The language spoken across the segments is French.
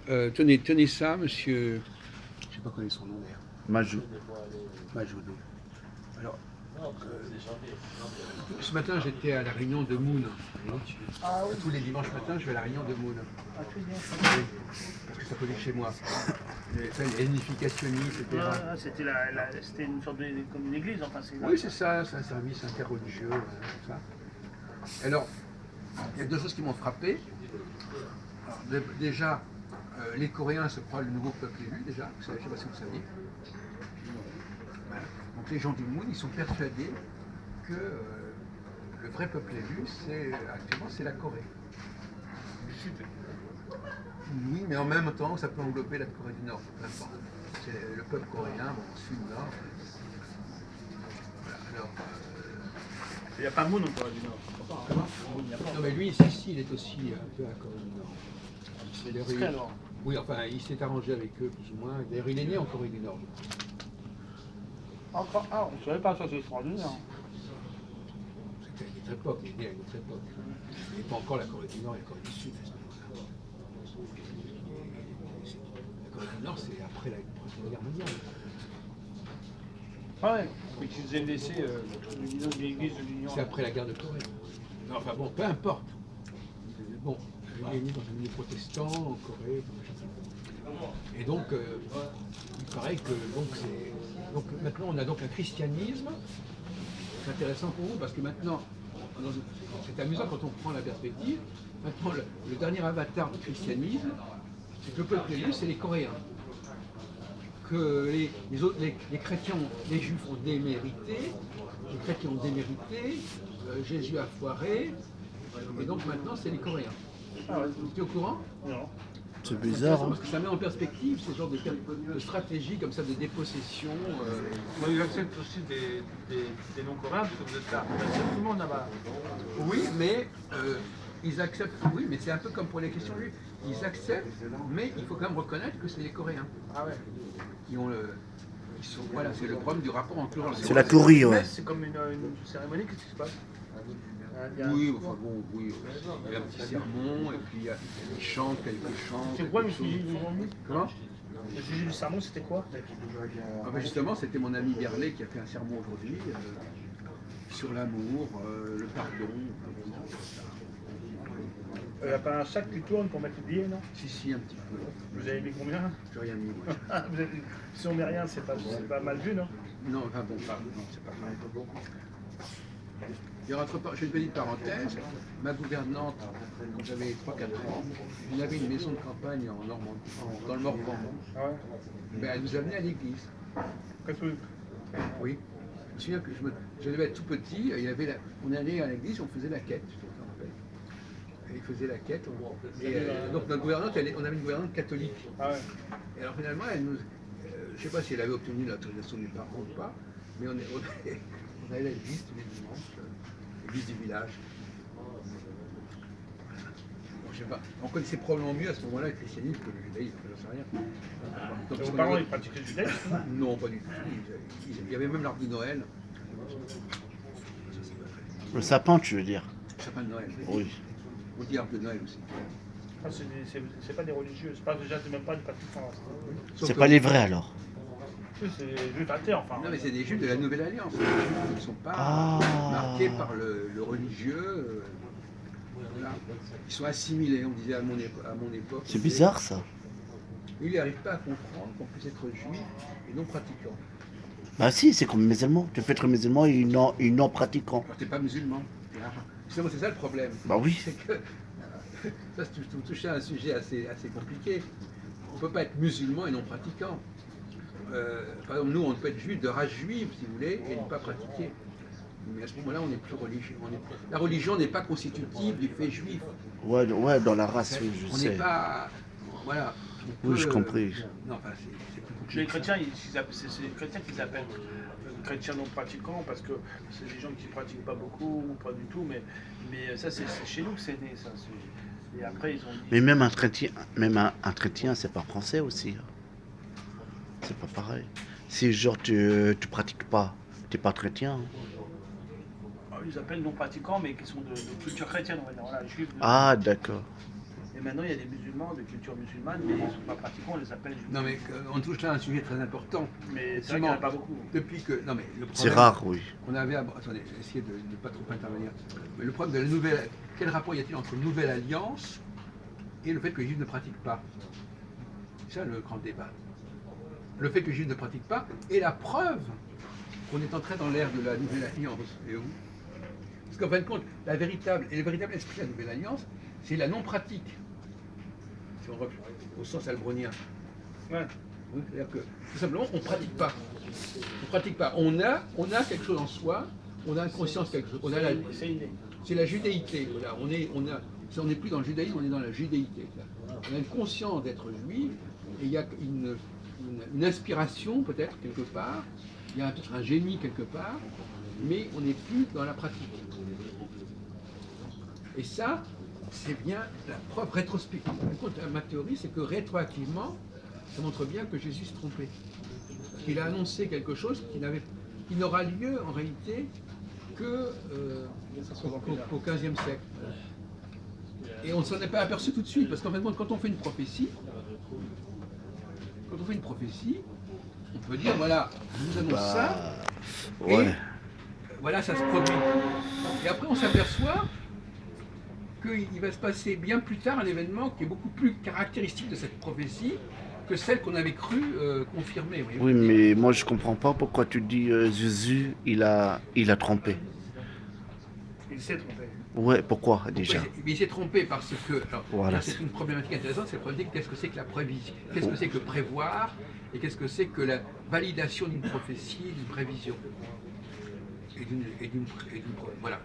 Tenez ça, monsieur. Je sais pas connaître son nom d'ailleurs. Majou. Majoudou. Alors, ce matin, j'étais à la réunion de Moon. Ah oui. Tous les dimanches matins, je vais à la réunion de Moon. Ah, très bien. Oui, parce que ça collait chez moi. Les unificationnistes, etc. Ah, c'était une sorte comme une église, enfin c'est. Oui, c'est ça, c'est un service interreligieux, tout ça. Alors, il y a deux choses qui m'ont frappé. Alors, déjà, les Coréens se croient le nouveau peuple élu, déjà, je ne sais pas si vous saviez. Voilà. Donc les gens du Moon, ils sont persuadés que le vrai peuple élu, actuellement, c'est la Corée. Oui, mais en même temps, ça peut englober la Corée du Nord, peu importe. C'est le peuple coréen, bon, sud-nord. Voilà, alors, Il n'y a pas Moon en Corée du Nord. comment Moon, il n'y a pas. Non, mais lui, si, il est aussi un peu à la Corée du Nord. C'est discret alors. Oui, enfin, il s'est arrangé avec eux, plus ou moins. D'ailleurs, il est né en Corée du Nord. Encore. Ah, on ne savait pas ça, c'est extraordinaire. C'était à une autre époque, il est né à une autre époque. Il n'est pas encore la Corée du Nord et la Corée du Sud à ce moment-là. La Corée du Nord, c'est après la Première Guerre mondiale. Ah ouais. Mais qu'ils faisaient laisser l'église de l'Union. C'est après la guerre de Corée. Non, enfin bon, peu importe. Bon, il est né dans un milieu protestant en Corée. Et donc, il paraît que donc maintenant on a donc un christianisme. C'est intéressant pour vous parce que maintenant, c'est amusant quand on prend la perspective. Maintenant, le dernier avatar du christianisme, c'est que le peuple élu, c'est les Coréens. Que les chrétiens, les juifs ont démérité, les chrétiens ont démérité, Jésus a foiré, et donc maintenant c'est les Coréens. Ah ouais. Tu es au courant? Non. C'est bizarre. Parce que ça met en perspective ces genres de stratégies comme ça de dépossession. Moi, ils acceptent aussi des non-coréens parce que vous êtes là. Tout le monde là-bas. Oui, mais ils acceptent, oui, mais c'est un peu comme pour les questions juives. Ils acceptent, mais il faut quand même reconnaître que c'est les Coréens. Ah ouais. Voilà, c'est le problème du rapport entre eux. C'est la Corée, ouais. C'est comme une cérémonie, qu'est-ce qui se passe? Oui, enfin bon, oui. Il y a un petit sermon, et puis ils chantent quelques chants. C'est quoi le quelque chose. sujet du jour? Comment? Le sujet du sermon, c'était quoi? Ah ben justement, c'était mon ami Berlet qui a fait un sermon aujourd'hui sur l'amour, le pardon. Il n'y a pas un sac qui tourne pour mettre les billets, non? Si, un petit peu. Vous avez mis combien? J'ai rien mis, moi. Si on met rien, c'est pas mal vu, non? Non, enfin bon, non, c'est pas vrai. Il y aura j'ai une petite parenthèse. Ma gouvernante, quand j'avais 3-4 ans, on avait une maison de campagne en Normandie, dans le Morvan. Ah ouais. Ben, elle nous amenait à l'église. Catholique. Oui. Je me souviens que je devais être tout petit, on allait à l'église, on faisait la quête, je me rappelle. Et il faisait la quête. Donc notre gouvernante, on avait une gouvernante catholique. Ah ouais. Et alors finalement, je ne sais pas si elle avait obtenu l'autorisation des parents ou pas, mais on allait à l'église tous les dimanches, l'église du village. Bon, je sais pas. On connaissait probablement mieux à ce moment-là le christianisme que le judaïsme, je ne sais rien. Donc, Vos parents, ils pratiquaient le judaïsme? Non, pas du tout. Il y avait même l'arbre de Noël. Le sapin, tu veux dire? Le sapin de Noël. Oui. On dit arbre de Noël aussi. Ah, c'est pas des religieux, c'est même pas des pratiquants. C'est pas les vrais alors. C'est juste athée, enfin. Non, mais c'est des juifs de la Nouvelle Alliance. Ils ne sont pas marqués par le religieux. Voilà. Ils sont assimilés, on disait à mon époque. C'est bizarre ça. Il n'arrive pas à comprendre qu'on puisse être juif et non pratiquant. Bah si, c'est comme musulman. Tu peux être musulman et non pratiquant. Alors, tu n'es pas musulman. Justement, c'est ça le problème. Bah oui. C'est que ça, tu touches à un sujet assez compliqué. On ne peut pas être musulman et non pratiquant. Par exemple, nous, on peut être juif de race juive, si vous voulez, et ne pas pratiquer. Mais à ce moment-là, on n'est plus religieux. La religion n'est pas constitutive du fait juif. Ouais, dans la race, oui, je On sais. n'est pas. Voilà. Oui, je comprends. Non, enfin, c'est plus compliqué. Les chrétiens, c'est les chrétiens qu'ils appellent chrétiens non pratiquants parce que c'est des gens qui ne pratiquent pas beaucoup ou pas du tout, mais ça, c'est chez nous que c'est né, ça. Et après, ils ont dit. Mais même un chrétien, c'est pas français aussi. C'est pas pareil. Si genre tu pratiques pas, t'es pas chrétien. Ils appellent non pratiquants, mais qui sont de culture chrétienne, on va dire. Voilà, juifs. Ah, d'accord. Et maintenant, il y a des musulmans de culture musulmane, mais ils ne sont pas pratiquants, on les appelle juifs. Non, mais on touche là à un sujet très important. Mais c'est vrai qu'il n'y en a pas beaucoup. Depuis que. Non, mais le problème. C'est rare, oui. On avait. Attendez, essayez de ne pas trop intervenir. Mais le problème de la nouvelle. Quel rapport y a-t-il entre une nouvelle alliance et le fait que les juifs ne pratiquent pas? C'est ça le grand débat. Le fait que les juifs ne pratiquent pas est la preuve qu'on est entré dans l'ère de la nouvelle alliance. Et où? Parce qu'en fin de compte, le véritable esprit de la nouvelle alliance, c'est la non-pratique. Si on revient au sens albronien. Ouais. C'est-à-dire que, tout simplement, on ne pratique pas. On ne pratique pas. On a quelque chose en soi, on a une conscience quelque chose. C'est inné. C'est la judéité. Voilà. On n'est plus dans le judaïsme, on est dans la judéité. Là. On a une conscience d'être juif, et il y a une inspiration peut-être quelque part, il y a peut-être un génie quelque part, mais on n'est plus dans la pratique. Et ça, c'est bien la preuve rétrospective. Ma théorie, c'est que rétroactivement, ça montre bien que Jésus se trompait. Qu'il a annoncé quelque chose qui n'aura lieu en réalité que qu'au XVe siècle. Et on ne s'en est pas aperçu tout de suite, parce qu'en fait, quand on fait une prophétie, on peut dire, voilà, je vous annonce ça, Ouais. et voilà, ça se produit. Et après, on s'aperçoit qu'il va se passer bien plus tard un événement qui est beaucoup plus caractéristique de cette prophétie que celle qu'on avait cru confirmer. Oui, mais moi je comprends pas pourquoi tu dis Jésus, il a trompé. Il s'est trompé. Ouais, pourquoi déjà? Il s'est trompé parce que, alors, Voilà. c'est une problématique intéressante, c'est la problématique qu'est-ce que c'est que la prévision, qu'est-ce que c'est que prévoir, et qu'est-ce que c'est que la validation d'une prophétie, d'une prévision, voilà.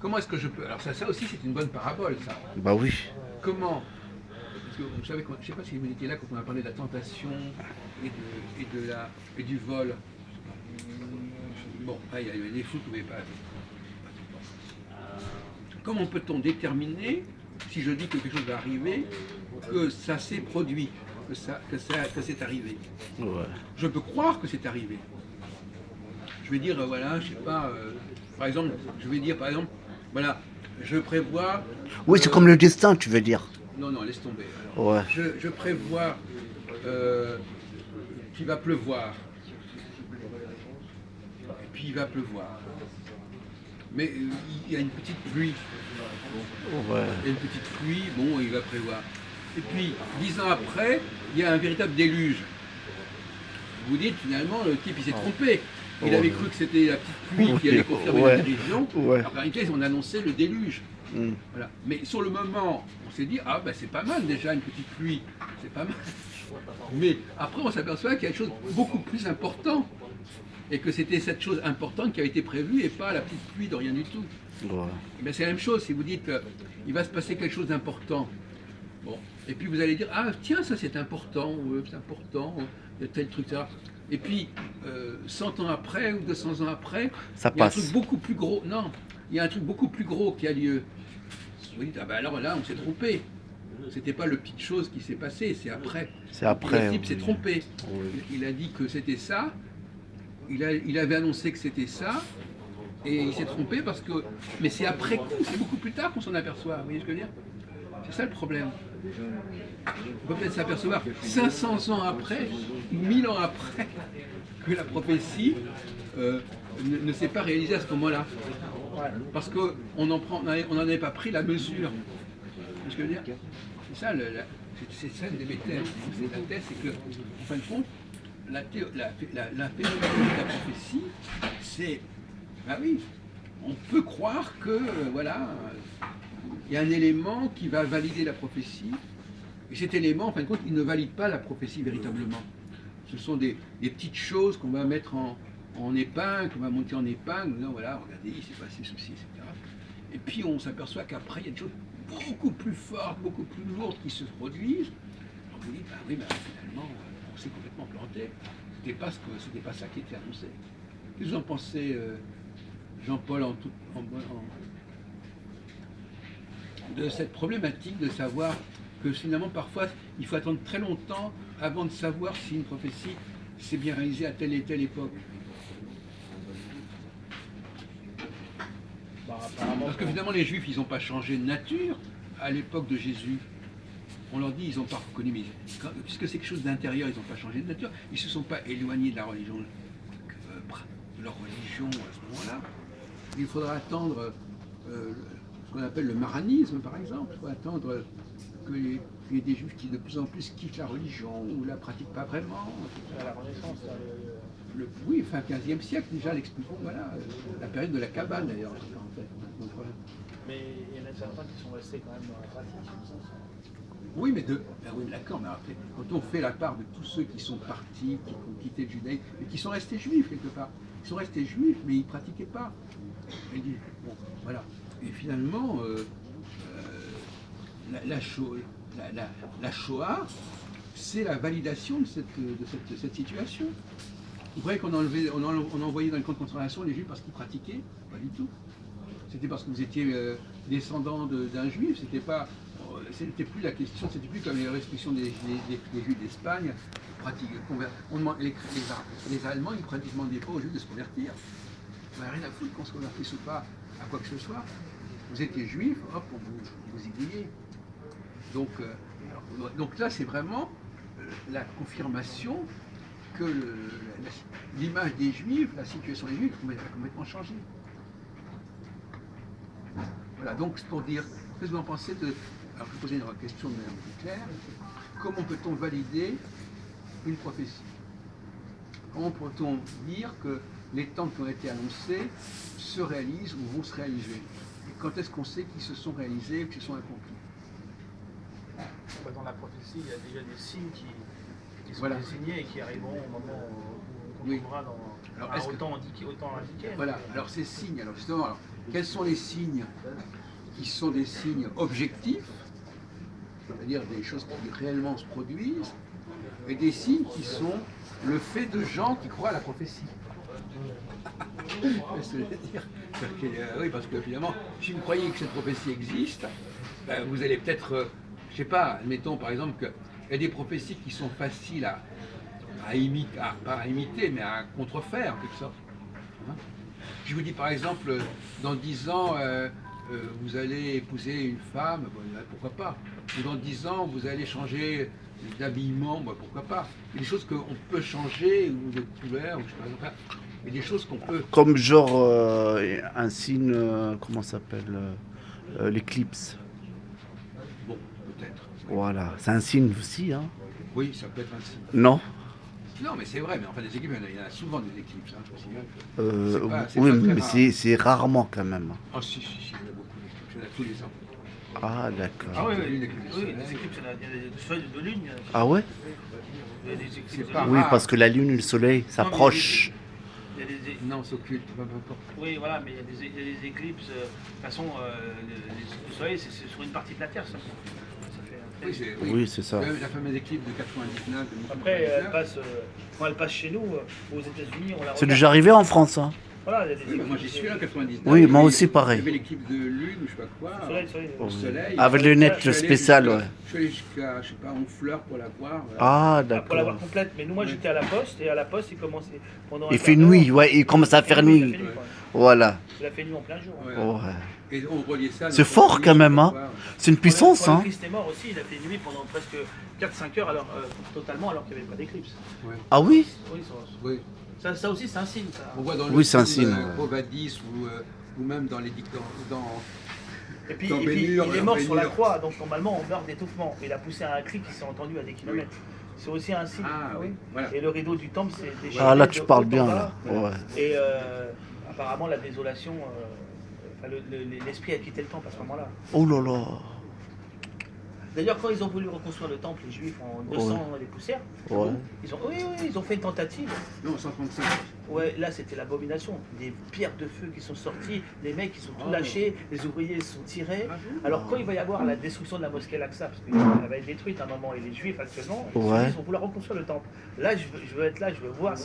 Comment est-ce que je peux, alors ça aussi c'est une bonne parabole ça. Bah oui. Comment, parce que vous savez, je ne sais pas si vous étiez là quand on a parlé de la tentation et du vol. Bon, il y avait des choses que vous ne pouvez pas. Comment peut-on déterminer, si je dis que quelque chose va arriver, que ça s'est produit, que c'est arrivé? Ouais. Je peux croire que c'est arrivé. Je vais dire, voilà, je sais pas, par exemple, voilà, je prévois... Oui, c'est comme le destin, tu veux dire. Non, laisse tomber. Alors, Ouais. je prévois qu'il va pleuvoir. Et puis il va pleuvoir. Mais il y a une petite pluie. Ouais. Il y a une petite pluie, bon, il va prévoir. Et puis, 10 ans après, il y a un véritable déluge. Vous dites, finalement, le type, il s'est trompé. Il avait cru que c'était la petite pluie qui allait confirmer la prévision. Ouais. En réalité, on annonçait le déluge. Mm. Voilà. Mais sur le moment, on s'est dit, ah ben c'est pas mal déjà une petite pluie, c'est pas mal. Mais après, on s'aperçoit qu'il y a quelque chose de beaucoup plus important. Et que c'était cette chose importante qui a été prévue et pas la petite pluie de rien du tout. Ouais. Et bien c'est la même chose, si vous dites, il va se passer quelque chose d'important. Bon. Et puis vous allez dire, ah tiens, ça c'est important, il y a tel truc, ça. Et puis, 100 ans après ou 200 ans après, Ça il y a un passe. truc beaucoup plus gros. Non, il y a un truc beaucoup plus gros qui a lieu. Vous dites, ah ben alors là, on s'est trompé. C'était pas le petite chose qui s'est passé, c'est après. C'est après. Le type s'est oui. trompé. Oui. Il a dit que c'était ça. Il avait annoncé que c'était ça. Et il s'est trompé parce que. Mais c'est après coup, c'est beaucoup plus tard qu'on s'en aperçoit. Vous voyez ce que je veux dire? C'est ça le problème. On peut peut-être s'apercevoir 500 ans après, 1000 ans après, que la prophétie ne s'est pas réalisée à ce moment-là. Parce qu'on n'en avait pas pris la mesure. Vous voyez ce que je veux dire? C'est ça, c'est ça mes thèses. La thèse, c'est que, en fin de compte, la phénoménologie de la prophétie, c'est, ben oui, on peut croire que, voilà, il y a un élément qui va valider la prophétie, et cet élément, en fin de compte, il ne valide pas la prophétie véritablement. Ce sont des petites choses qu'on va mettre en épingle, qu'on va monter en épingle, non, voilà, regardez, il s'est passé ceci, etc. Et puis on s'aperçoit qu'après, il y a des choses beaucoup plus fortes, beaucoup plus lourdes qui se produisent. On vous dit, ben oui, mais finalement, on s'est complètement planté. C'était pas ça qui était annoncé. Qu'est-ce que vous en pensez, Jean-Paul, de cette problématique de savoir que finalement, parfois, il faut attendre très longtemps avant de savoir si une prophétie s'est bien réalisée à telle et telle époque? Parce que finalement, les Juifs, ils n'ont pas changé de nature. à l'époque de Jésus, on leur dit ils n'ont pas reconnu, mais puisque c'est quelque chose d'intérieur, ils n'ont pas changé de nature, ils ne se sont pas éloignés de la religion, de leur religion à ce moment-là. Il faudra attendre ce qu'on appelle le maranisme, par exemple. Il faut attendre qu'il y ait des juifs qui de plus en plus quittent la religion ou la pratiquent pas vraiment. La Renaissance, Oui, fin 15e siècle déjà, voilà, la période de la cabane d'ailleurs. En fait. mais il y en a certains qui sont restés quand même dans la pratique. Oui, mais oui, d'accord, mais après, quand on fait la part de tous ceux qui sont partis, qui ont quitté le judaïsme, et qui sont restés juifs quelque part, ils sont restés juifs, mais ils ne pratiquaient pas. Et bon, voilà. Et finalement, la Shoah, c'est la validation de cette situation. Vous croyez qu'on envoyait dans les camps de concentration les juifs parce qu'ils pratiquaient? Pas du tout. C'était parce que vous étiez descendant d'un juif, c'était plus la question, c'était plus comme les restrictions des juifs d'Espagne. Les Allemands, ils ne demandaient pas aux juifs de se convertir. On n'avait rien à foutre qu'on se convertisse ou pas à quoi que ce soit. Vous étiez juif, hop, on vous aiguillait. Donc là, c'est vraiment la confirmation que l'image des juifs, la situation des juifs a complètement changé. Voilà, donc c'est pour dire, qu'est-ce que vous en pensez de... Alors je vais poser une question de manière plus claire. Comment peut-on valider une prophétie? Comment peut-on dire que les temps qui ont été annoncés se réalisent ou vont se réaliser? Et quand est-ce qu'on sait qu'ils se sont réalisés ou qu'ils se sont accomplis? Dans la prophétie, il y a déjà des signes qui sont voilà. désignés et qui arriveront au moment où on tombera dans alors, autant indiqué. Voilà, alors ces signes, alors justement, quels sont les signes qui sont des signes objectifs, c'est-à-dire des choses qui réellement se produisent, et des signes qui sont le fait de gens qui croient à la prophétie. Qu'est-ce que je veux dire? Oui, parce que finalement, si vous croyez que cette prophétie existe, ben, vous allez peut-être, je sais pas, admettons par exemple qu'il y a des prophéties qui sont faciles à imiter, pas à imiter, mais à contrefaire en quelque sorte. Hein? Je vous dis par exemple, dans 10 ans, vous allez épouser une femme, bon, pourquoi pas? Ou dans 10 ans, vous allez changer d'habillement, bon, pourquoi pas? Il y a des choses qu'on peut changer, ou de couleur, ou je sais pas, il y a des choses qu'on peut... Comme genre un signe, comment ça s'appelle l'éclipse. Bon, peut-être. Voilà, c'est un signe aussi, hein? Oui, ça peut être un signe. Non? Non, mais c'est vrai, mais enfin des éclipses, il y en a souvent des éclipses, hein, je me signale. Oui, pas mais rare. c'est rarement quand même. Ah si, il y en a beaucoup d'éclipses, il y en a tous les ans. Ah, d'accord. Ah oui, Une des éclipse éclipses, il y a des feuilles de lune. Ah ouais? Il y a des éclipses C'est de pas lune. Oui, rare. parce que la lune et le soleil s'approchent. Il y a des- Non, c'est occulte, peu importe. Oui, voilà, mais il y a des éclipses. De toute façon, le soleil, c'est sur une partie de la Terre, ça. Ça fait un Oui, trait. Oui, c'est ça. La fameuse éclipse de 99, de Après, 1999. quand elle passe chez nous, aux États-Unis, on la C'est regarde. déjà arrivé en France, hein? Voilà, il y a des Oui, moi j'y éclipses, suis là en 99. Oui, moi Il y aussi, avait- pareil. Il y avait l'éclipse de lune ou je sais pas quoi. Soleil. Au soleil. Avec les Je lunettes suis allé spéciales, jusqu'à- ouais. Je suis allé jusqu'à, je sais pas, Honfleur pour la voir. voilà. Ah, Pour la voir d'accord. complète. Mais nous, moi, Ouais. j'étais à la poste, et à la poste, il commençait pendant un Il quart fait d'heure. nuit, ouais, il commence à faire Il a nuit. fait nuit, quoi. Voilà. Il a fait nuit en plein jour. Ouais. Ouais. Et on reliait ça. à C'est notre fort pays, quand je sais même, pas hein. quoi, ouais. C'est une puissance, Quand le hein? Christ est mort aussi, il a fait nuit pendant presque 4-5 heures, alors, totalement, alors qu'il n'y avait pas d'éclipse. Ouais. Ah oui? Oui, Oui. ça aussi, c'est un signe. Ça. On voit dans le Oui, c'est un film, signe, ouais. Quo Vadis ou même dans les dans Et puis, Dans et puis, Ben-Hur, il est mort sur la Ben-Hur. croix, donc normalement on meurt d'étouffement. Il a poussé un cri qui s'est entendu à des kilomètres. C'est aussi un signe. Ah oui, voilà. Et le rideau du temple s'est déchiré. Ah là, tu de parles haut en bien, bas. là. Ouais. Et apparemment, la désolation, l'esprit a quitté le temple à ce moment-là. Oh là là. D'ailleurs, quand ils ont voulu reconstruire le temple, les Juifs, en 200 les poussières, Ouais. ils ont fait une tentative. Non, 135. Ouais, là c'était l'abomination. Des pierres de feu qui sont sorties, les mecs ils sont tout Oh. lâchés, les ouvriers se sont tirés. Ah bon? Alors quand il va y avoir la destruction de la mosquée Al-Aqsa, parce qu'elle va être détruite à un moment, et les Juifs actuellement, Ouais. ils vont vouloir reconstruire le temple. Là je veux être là, je veux voir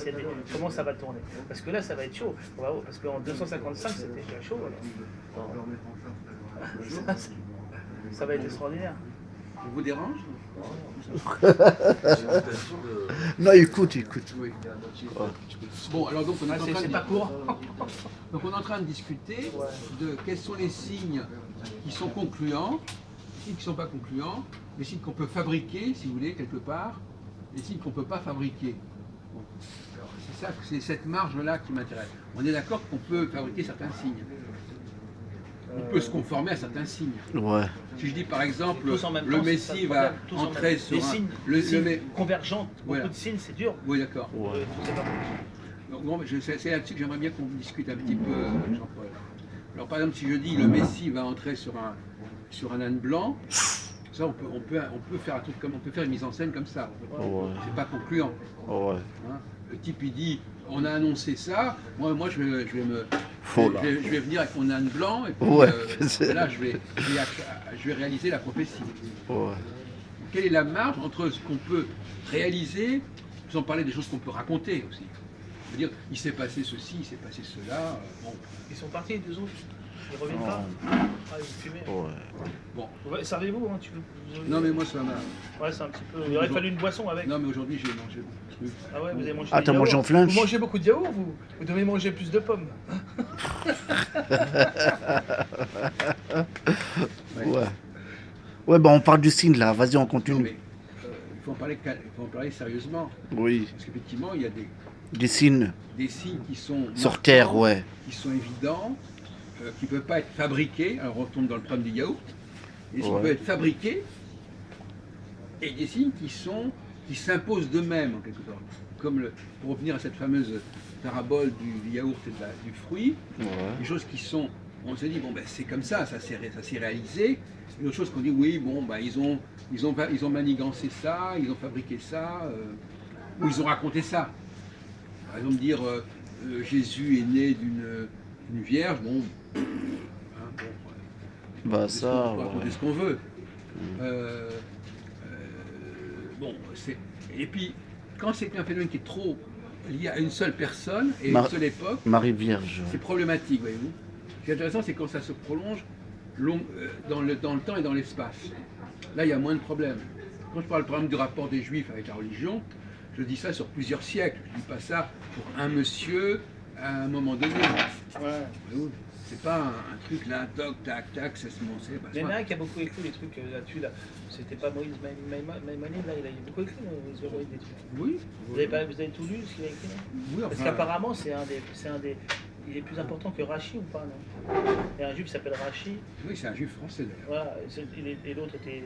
comment ça va tourner. Parce que là ça va être chaud. Parce qu'en 255 c'était déjà chaud. Alors. Ça va être extraordinaire. On vous dérange? Non, écoute. Oui. Bon, alors donc on est en train C'est de pas court. donc on est en train de discuter de quels sont les signes qui sont concluants signes qui ne sont pas concluants, les signes qu'on peut fabriquer, si vous voulez, quelque part, les signes qu'on ne peut pas fabriquer. Bon. Alors, c'est cette marge-là qui m'intéresse. On est d'accord qu'on peut fabriquer certains signes. On peut se conformer à certains signes. Ouais. Si je dis par exemple, Tous en même le temps, Messie c'est va pas tous en entrer même- sur les un... signes, le signes convergents, Voilà. beaucoup de signes, c'est dur. Oui, d'accord. Ouais. Tout c'est pas possible. Donc, bon, c'est là-dessus que j'aimerais bien qu'on discute un petit peu, Jean-Paul. Alors par exemple, si je dis le Messie va entrer sur un âne blanc, ça on peut faire un truc comme on peut faire une mise en scène comme ça. Ouais. C'est pas concluant. Ouais. Hein. Le type il dit on a annoncé ça, moi je Faux, là. je vais venir avec mon âne blanc et puis Ouais. là je vais réaliser la prophétie. Ouais. Quelle est la marge entre ce qu'on peut réaliser, sans parler des choses qu'on peut raconter aussi. Je veux dire, il s'est passé ceci, il s'est passé cela. Bon. Ils sont partis, les deux autres. Ils reviennent Non. pas. Ah, ils fumaient. Ouais. Bon. Ouais, servez-vous, hein, Non mais moi ça m'a. Ouais, c'est un petit peu. Il aurait fallu une boisson avec. Non mais aujourd'hui j'ai mangé beaucoup de trucs. Ah ouais, vous avez mangé Ah, des t'as mangé yaourts. en flunch? Vous mangez beaucoup de yaourts, vous. Vous devez manger plus de pommes. Ouais. Ouais, bah on parle du signe là, vas-y on Non, continue. mais il faut en parler sérieusement. Oui. Parce qu'effectivement, il y a Des signes des signes qui sont sur marquants, terre, ouais. qui sont évidents, qui ne peuvent pas être fabriqués. Alors on tombe dans le problème du yaourt. Des signes Ouais. peuvent être fabriqués et des signes qui s'imposent d'eux-mêmes en quelque sorte. Comme pour revenir à cette fameuse parabole du yaourt et du fruit, Ouais. des choses qui sont, on se dit bon ben c'est comme ça s'est réalisé. Et d'autres choses qu'on dit oui bon ben ils ont manigancé ça, ils ont fabriqué ça, ou ils ont raconté ça. Par exemple dire Jésus est né d'une vierge, bon, hein, bon Bah ça, on peut raconter ouais. ce qu'on veut. Bon, et puis quand c'est un phénomène qui est trop lié à une seule personne et Mar- une seule époque, Marie Vierge. c'est problématique, voyez-vous. Ce qui est intéressant, c'est quand ça se prolonge dans le temps et dans l'espace. Là, il y a moins de problèmes. Quand je parle par exemple du rapport des Juifs avec la religion, je dis ça sur plusieurs siècles. Je ne dis pas ça pour un monsieur à un moment donné. Ouais. Voyez-vous, c'est pas un truc là, toc, tac, tac, ça se monte. Il y en a un qui a beaucoup écrit des trucs là-dessus. Là. C'était pas Moïse Maïmonide, là, il a beaucoup écrit des trucs. Oui. Vous avez tout lu ce qu'il a écrit là? Oui, Parce enfin, qu'apparemment, c'est un des. Il est plus important que Rachi ou pas, non? Il y a un juif qui s'appelle Rachi. oui, c'est un juif français d'ailleurs. Voilà, et l'autre était.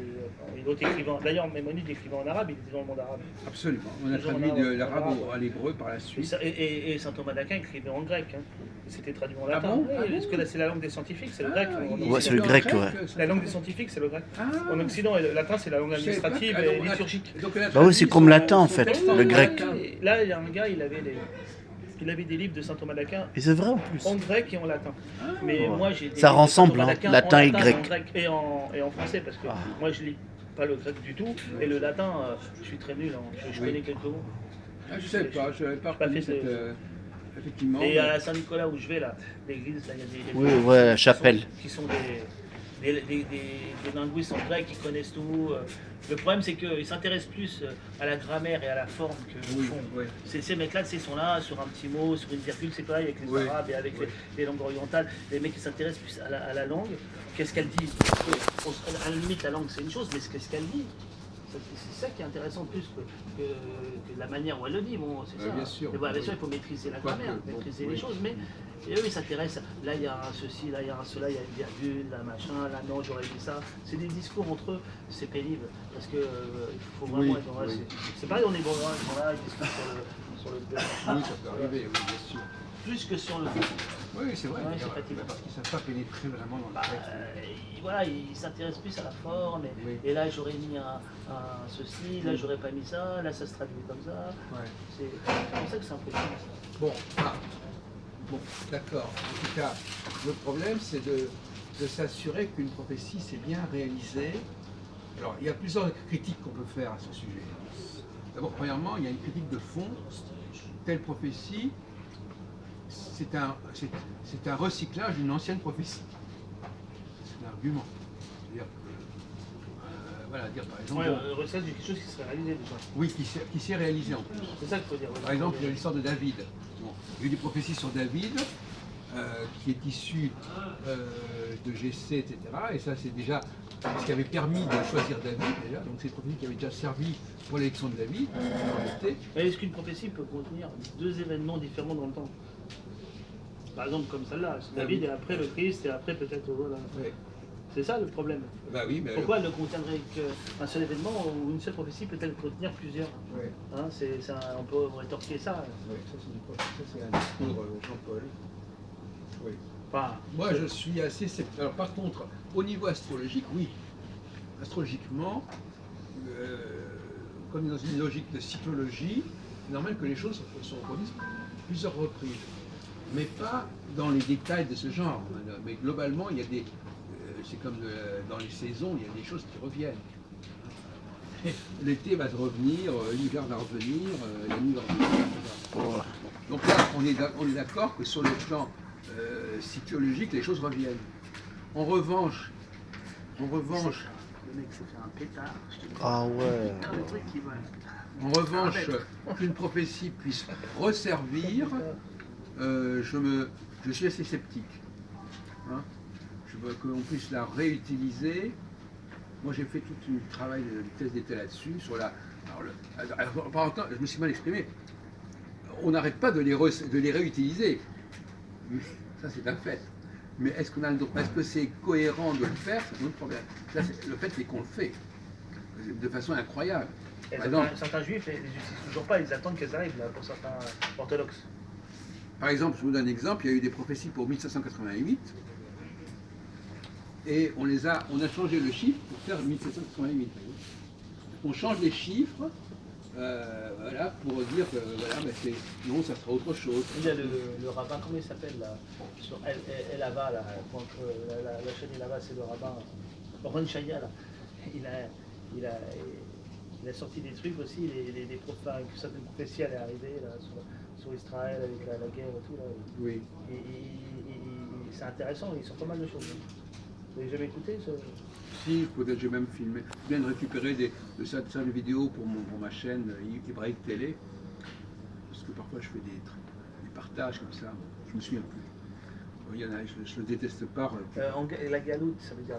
Et l'autre écrivant. D'ailleurs, Maïmonide écrivait en arabe, il était dans le monde arabe. Absolument. On a Toujours traduit en de arabe. l'arabe à l'hébreu par la Et, suite. et saint Thomas d'Aquin écrivait en grec. Hein. C'était traduit en Ah latin. bon Oui, Ah parce bon que là, c'est la langue des scientifiques, c'est le grec. Ouais, c'est le grec, ouais. La langue des scientifiques, c'est le grec. Ah, En Occident, le latin, c'est la langue je savais pas administrative que- et donc, on a- liturgique. donc, on a Bah oui, c'est traduit comme son- latin, en son fait, texte le en grec. latin. Et là, il y a un gars, il avait des livres de saint Thomas d'Aquin Et c'est vrai en plus. en grec et en latin. Mais Ouais. moi, j'ai des Ça livres de ressemble, Saint Thomas hein, d'Aquin latin en et latin, grec. en grec et en français, parce que Ah. moi, je lis pas le grec du tout. Et le latin, je suis très nul. Hein. Je Oui. connais quelques mots. Ah, je savais pas pas reconnu fait cette, effectivement. Et à Saint-Nicolas où je vais, là, l'église, là, il y a des Oui, gens ouais, la qui chapelle. qui sont des linguistes en grec qui connaissent tout. Le problème, c'est qu'ils s'intéressent plus à la grammaire et à la forme que au Oui, fond. oui. Ces mecs-là, ils sont là sur un petit mot, sur une virgule, c'est pareil avec les Oui. arabes et avec les langues orientales. Les mecs qui s'intéressent plus à la langue, qu'est-ce qu'elle dit. À la limite, la langue, c'est une chose, mais qu'est-ce qu'elle dit. C'est ça qui est intéressant plus que la manière où elle le dit. Bon, c'est ça. Bien sûr. Mais bon, bien sûr, il faut maîtriser la Quoique, grammaire, bon, maîtriser oui. les choses, mais et eux, ils s'intéressent. Là, il y a un ceci, là, il y a un cela, il y a une virgule, là, machin, là, non, j'aurais dit ça. C'est des discours entre eux, c'est pénible, parce que il faut vraiment Oui, être dans la... oui. C'est pareil, on est bon, ils sont là, ils discutent sur le Oui, ça peut arriver, oui, bien sûr. plus que sur le... Oui, c'est vrai. Ouais, c'est d'ailleurs, fatigant. parce qu'ils ne savent pas pénétrer vraiment dans le Bah, texte. voilà, ils s'intéressent plus à la forme, Oui. et là, j'aurais mis un ceci, là, j'aurais pas mis ça, là, ça se traduit comme ça. Ouais. C'est pour ça que c'est impressionnant. Ça. Bon, bon, d'accord. En tout cas, le problème, c'est de s'assurer qu'une prophétie s'est bien réalisée. Alors, il y a plusieurs critiques qu'on peut faire à ce sujet. D'abord, premièrement, il y a une critique de fond. Telle prophétie, c'est un recyclage d'une ancienne prophétie. C'est un argument. C'est-à-dire que, voilà, dire par exemple, Ouais, recette de quelque chose qui serait réalisé déjà. oui, qui s'est réalisé en plus. C'est ça qu'il faut dire. Par exemple, il y a l'histoire de David. Bon, il y a eu des prophéties sur David, qui est issu de Jessé, etc. Et ça, c'est déjà ce qui avait permis de choisir David déjà, donc c'est une prophétie qui avait déjà servi pour l'élection de David, en réalité. Est-ce qu'une prophétie peut contenir deux événements différents dans le temps? Par exemple, comme celle-là, David et après le Christ, et après peut-être, voilà. Ouais. C'est ça le problème. Bah oui, mais Pourquoi elle ne contiendrait qu'un seul événement ou une seule prophétie peut-elle contenir plusieurs? ouais. Hein, on peut rétorquer ça. Ouais, ça c'est un discours Jean-Paul. Oui. Enfin, Moi, je suis assez sceptique. Alors, par contre, au niveau astrologique, oui. Astrologiquement, comme dans une logique de cyclologie, c'est normal que les choses se reproduisent plusieurs reprises. Mais pas dans les détails de ce genre. Mais globalement, il y a des. C'est comme dans les saisons, il y a des choses qui reviennent. L'été va revenir, l'hiver va revenir, la nuit va revenir, etc. Donc là, on est d'accord que sur le plan cyclologique, les choses reviennent. En revanche, le mec s'est fait un pétard. Je te dis, Ah ouais. putain, le truc qui va. en revanche, qu'une prophétie puisse resservir, je suis assez sceptique. Hein, je veux qu'on puisse la réutiliser. Moi, j'ai fait tout un travail de thèse d'été là-dessus, sur la. Par exemple, je me suis mal exprimé. On n'arrête pas de les réutiliser. Ça, c'est un fait. Mais est-ce que c'est cohérent de le faire? C'est un autre problème. Là, le fait, c'est qu'on le fait de façon incroyable. Certains juifs ne les utilisent toujours pas, ils attendent qu'elles arrivent là, pour certains orthodoxes. Par exemple, je vous donne un exemple, il y a eu des prophéties pour 1788. Et on a changé le chiffre pour faire 1788. On change les chiffres, voilà, pour dire que voilà, non, ça sera autre chose. Il y a le rabbin, comment il s'appelle là, sur El Ava, là, la chaîne El Ava, c'est le rabbin Ron Shaya, là. Il a sorti des trucs aussi, certaines prophéties allaient arriver là, sur Israël avec la guerre et tout. Là. Oui. Et c'est intéressant, il sort pas mal de choses. Vous n'avez jamais écouté ce... Si, peut-être j'ai même filmé. Je viens de récupérer de certaines vidéos pour ma chaîne Hébraïque Télé. Parce que parfois je fais des partages comme ça. Je me souviens plus. Il y en a, je ne déteste pas. La galoute, ça veut dire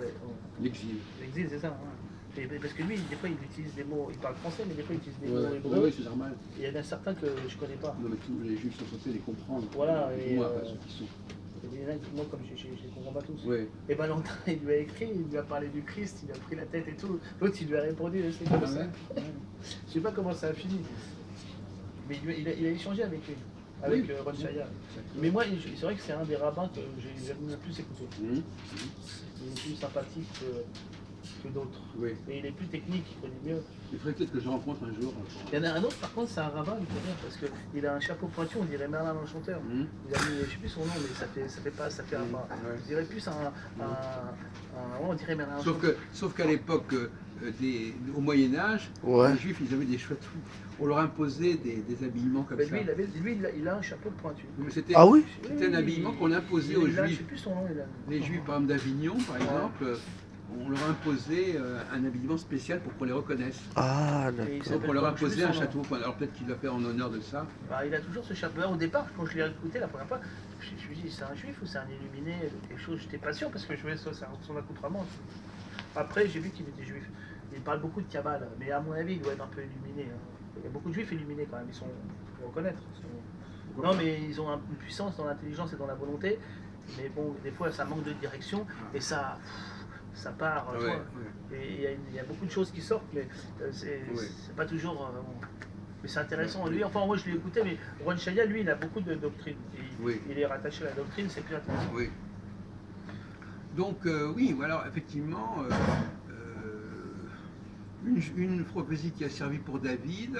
L'exil. L'exil, c'est ça. Hein. Parce que lui, des fois, il utilise des mots, il parle français, mais des fois, il utilise des mots Oui, hébreux. c'est normal. Et il y en a certains que je ne connais pas. Non, mais tous les juifs sont censés les comprendre. Voilà, et moi, pas ceux qui sont. Il y en a qui, moi, comme je ne les comprends pas tous. Oui. Et Valentin, il lui a écrit, il lui a parlé du Christ, il a pris la tête et tout. L'autre, il lui a répondu, c'est comme ça. Ouais. Je sais pas comment ça a fini. Mais il a échangé avec lui, avec Oui. Ron Shaya. Mais moi, c'est vrai que c'est un des rabbins que j'ai le plus écouté. Il est plus sympathique que d'autres. Oui. Et il est plus technique, il connaît mieux. Il faudrait peut-être que je rencontre un jour. Il y en a un autre, par contre, c'est un rabbin, il fait rire, parce qu'il a un chapeau pointu, on dirait Merlin l'Enchanteur. Il a mis, je sais plus son nom, mais je dirais plus on dirait Merlin l'Enchanteur. Sauf qu'à l'époque, au Moyen-Âge, Ouais. les Juifs, ils avaient des chouettes. On leur imposait des habillements comme ça. Il a un chapeau pointu. Mais c'était Ah oui? c'était un habillement qu'on imposait aux Je sais Juifs. plus son nom. Les Juifs, par exemple, d'Avignon, par exemple, on leur imposait un habillement spécial pour qu'on les reconnaisse. Ah, Et il d'accord. Donc on leur je sais plus imposait son un nom. château. Alors peut-être qu'il l'a fait en honneur de ça. Bah, il a toujours ce chapeau. Au départ, quand je l'ai écouté la première fois, je me suis dit, c'est un juif ou c'est un illuminé, quelque chose. J'étais pas sûr parce que je voyais son accoutrement. Après, j'ai vu qu'il était juif. Il parle beaucoup de Kabbale, mais à mon avis, il doit être un peu illuminé. Hein. Il y a beaucoup de juifs illuminés quand même, ils sont, faut reconnaître. Non, mais ils ont une puissance dans l'intelligence et dans la volonté. Mais bon, des fois, ça manque de direction et ça part. Ah tu ouais, vois. ouais. Et il y a beaucoup de choses qui sortent, mais c'est pas toujours. Mais c'est intéressant. Lui, enfin, moi, je l'ai écouté, mais Ron Shaya, lui, il a beaucoup de doctrines. Il est rattaché à la doctrine, c'est plus intéressant. Oui. Donc, oui, voilà, effectivement, une prophétie qui a servi pour David,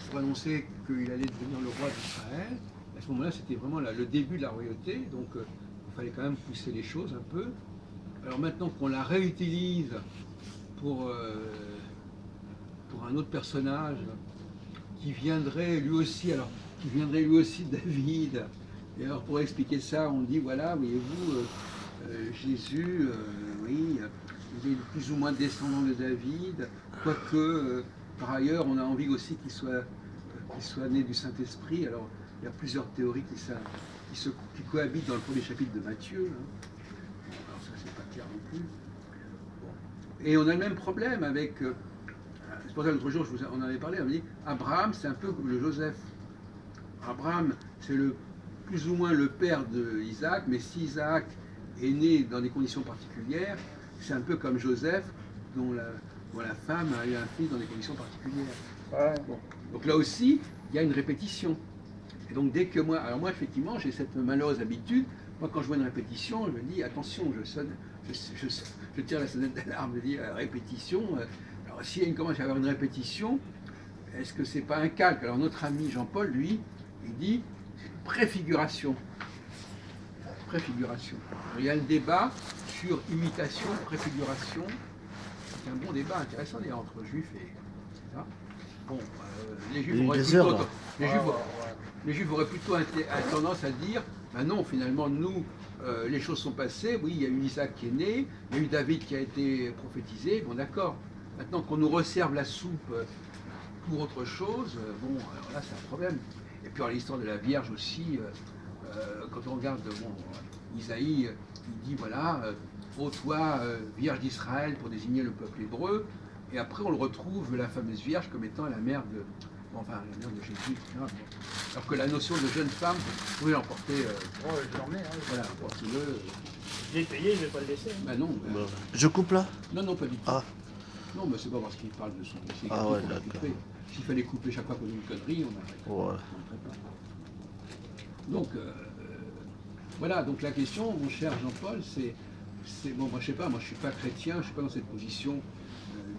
pour annoncer qu'il allait devenir le roi d'Israël. À ce moment-là, c'était vraiment le début de la royauté, donc il fallait quand même pousser les choses un peu. Alors maintenant qu'on la réutilise pour un autre personnage qui viendrait lui aussi de David, et alors pour expliquer ça, on dit voilà, voyez-vous, Jésus, oui, il est plus ou moins descendant de David, quoique par ailleurs on a envie aussi qu'il soit né du Saint-Esprit. Alors il y a plusieurs théories qui cohabitent dans le premier chapitre de Matthieu. Hein. Alors ça c'est pas clair non plus. Bon. Et on a le même problème avec. C'est pour ça que l'autre jour, on en avait parlé, on m'a dit Abraham, c'est un peu comme le Joseph. Abraham, c'est plus ou moins le père d'Isaac, mais si Isaac est né dans des conditions particulières, c'est un peu comme Joseph, dont la femme a eu un fils dans des conditions particulières. Ouais. Bon. Donc là aussi, il y a une répétition. Et donc dès que moi, alors moi effectivement, j'ai cette malheureuse habitude, moi quand je vois une répétition, je me dis attention, je tire la sonnette d'alarme, je dis répétition. Alors s'il y a commence à y avoir une répétition, est-ce que c'est pas un calque? Alors notre ami Jean-Paul, lui, il dit préfiguration. Préfiguration. Alors, il y a le débat sur imitation, préfiguration. C'est un bon débat intéressant d'ailleurs entre juifs et ça. Bon, les juifs auraient plutôt tendance à dire ben non, finalement, nous, les choses sont passées. Oui, il y a eu Isaac qui est né, il y a eu David qui a été prophétisé. Bon, d'accord. Maintenant qu'on nous resserve la soupe pour autre chose, bon, alors là, c'est un problème. Et puis, l'histoire de la Vierge aussi, quand on regarde Isaïe, il dit voilà, ô toi, Vierge d'Israël, pour désigner le peuple hébreu. Et après, on le retrouve, la fameuse Vierge, comme étant la mère de, la mère de Jésus, etc. Alors que la notion de jeune femme, vous pouvez l'emporter. Je l'emmène. Voilà, emportez-le. J'ai payé, je ne vais pas le laisser. Ben non. Je coupe là? Non, pas du tout. Ah. Non, mais c'est pas parce qu'il parle de son dossier. Ah ouais, d'accord. S'il fallait couper chaque fois qu'on dit une connerie, on arrête. Ouais. Donc, voilà, donc la question, mon cher Jean-Paul, c'est bon, moi je sais pas, moi je suis pas chrétien, je suis pas dans cette position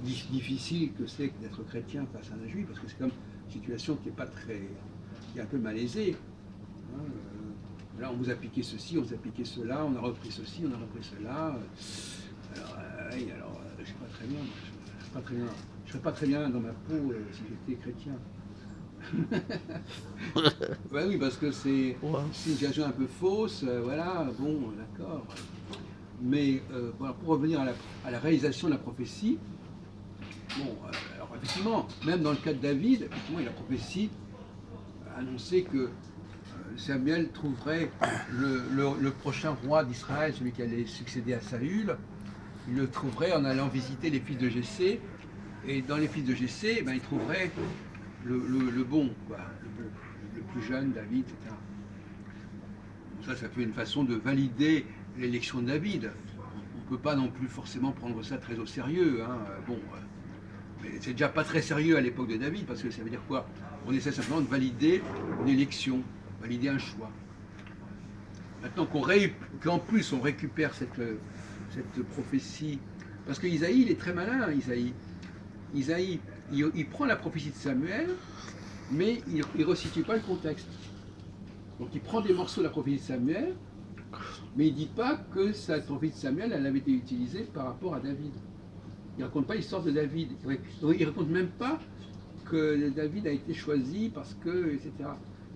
difficile que c'est d'être chrétien face à un juif, parce que c'est comme une situation qui est pas très, qui est un peu malaisée. Hein, là, on vous a piqué ceci, on vous a piqué cela, on a repris ceci, on a repris cela. Alors, je suis pas très bien, je serais pas très bien dans ma peau si j'étais chrétien. Ben oui, parce que c'est une situation un peu fausse, voilà, bon, d'accord. Mais voilà, pour revenir à la réalisation de la prophétie, bon, alors effectivement, même dans le cas de David, effectivement, la prophétie a annoncé que Samuel trouverait le prochain roi d'Israël, celui qui allait succéder à Saül, il le trouverait en allant visiter les fils de Jessé, et dans les fils de Jessé, ben, il trouverait le bon, quoi, le plus jeune, David, etc. Ça fait une façon de valider l'élection de David. On ne peut pas non plus forcément prendre ça très au sérieux. Hein. Bon, mais c'est déjà pas très sérieux à l'époque de David, parce que ça veut dire quoi? On essaie simplement de valider une élection, valider un choix. Maintenant qu'en plus on récupère cette prophétie, parce que Isaïe, il est très malin, Isaïe, il prend la prophétie de Samuel, mais il ne resitue pas le contexte. Donc il prend des morceaux de la prophétie de Samuel, mais il ne dit pas que cette prophétie de Samuel, elle avait été utilisée par rapport à David. Il ne raconte pas l'histoire de David. Il ne raconte même pas que David a été choisi parce que, etc.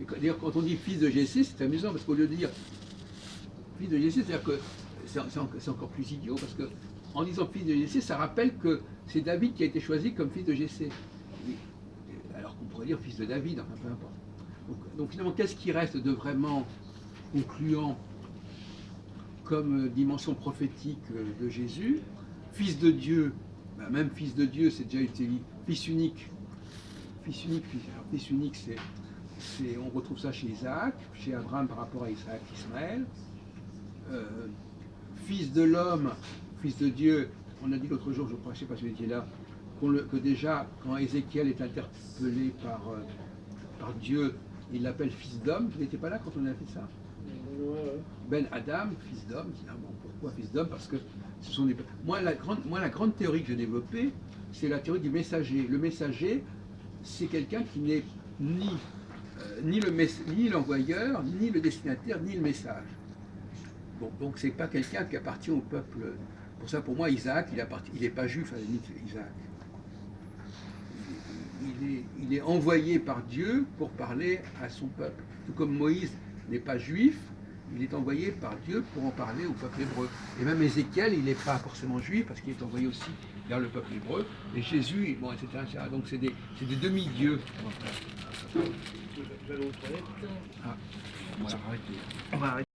Et d'ailleurs, quand on dit fils de Jessé, c'est amusant, parce qu'au lieu de dire fils de Jessé, c'est-à-dire que c'est encore plus idiot, parce que en disant fils de Jessé, ça rappelle que c'est David qui a été choisi comme fils de Jessé. Alors qu'on pourrait dire fils de David, enfin peu importe. Donc finalement, qu'est-ce qui reste de vraiment concluant comme dimension prophétique de Jésus? Fils de Dieu, ben même fils de Dieu, c'est déjà utilisé. Fils unique. Fils unique, on retrouve ça chez Isaac, chez Abraham par rapport à Isaac, Ismaël. Fils de l'homme, fils de Dieu, on a dit l'autre jour, je crois, je ne sais pas si vous étiez là, que déjà, quand Ézéchiel est interpellé par Dieu, il l'appelle fils d'homme. Vous n'étiez pas là quand on a fait ça? Ben Adam, fils d'homme. Bon, pourquoi fils d'homme? Parce que ce sont des... Moi, la grande théorie que j'ai développée, c'est la théorie du messager. Le messager, c'est quelqu'un qui n'est ni l'envoyeur, ni le destinataire, ni le message. Bon, donc c'est pas quelqu'un qui appartient au peuple. Pour ça, pour moi, Isaac, il n'est pas juif à la limite, Isaac. Il est envoyé par Dieu pour parler à son peuple. Tout comme Moïse n'est pas juif, il est envoyé par Dieu pour en parler au peuple hébreu. Et même Ézéchiel, il n'est pas forcément juif parce qu'il est envoyé aussi vers le peuple hébreu. Et Jésus, bon, etc. Donc c'est des demi-dieux. Je vais aller aux toilettes. Ah, on va arrêter. On va arrêter.